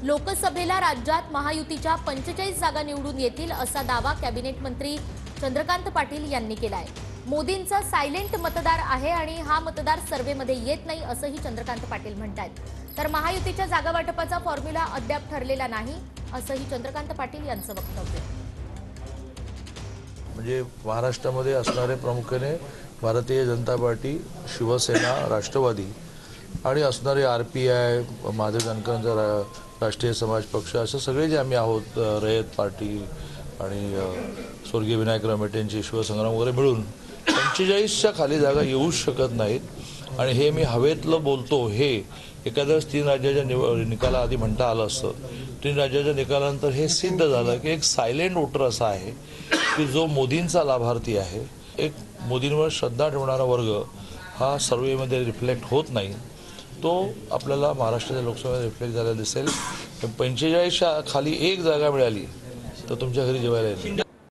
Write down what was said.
लोकसभेला राज्यात महायुतीच्या 45 जागा निवडून येतील असा दावा कॅबिनेट मंत्री चंद्रकांत पाटील यांनी केला आहे। मोदींचा सायलेंट मतदार आहे आणि हा मतदार सर्व्हेमध्ये येत नाही असंही चंद्रकांत पाटील म्हणतात। तर महायुतीच्या जागा वाटपाचा फॉर्म्युला अद्याप ठरलेला नाही असंही चंद्रकांत पाटील यांचं वक्तव्य। म्हणजे महाराष्ट्रामध्ये असणारे प्रामुख्याने भारतीय जनता पार्टी, शिवसेना, राष्ट्रवादी आणि असणारे RPI, महादेव जानकरांचा राष्ट्रीय समाज पक्ष, असं सगळे जे आम्ही आहोत, रयत पार्टी आणि स्वर्गीय विनायक रामेटेंची शिवसंग्राम वगैरे मिळून 45च्या खाली जागा येऊ शकत नाहीत। आणि हे मी हवेतलं बोलतो, हे एखाद्या 3 राज्याच्या निकालाआधी म्हणता आलं असतं। 3 राज्याच्या निकालानंतर हे सिद्ध झालं की एक सायलेंट वोटर असा आहे की जो मोदींचा लाभार्थी आहे। एक मोदींवर श्रद्धा ठेवणारा वर्ग हा सर्वेमध्ये रिफ्लेक्ट होत नाही, तो आपल्याला महाराष्ट्राच्या लोकसभेत रिफ्लेक्ट झालेला दिसेल। 45च्या खाली एक जागा मिळाली तर तुमच्या घरी जेवायला येईल।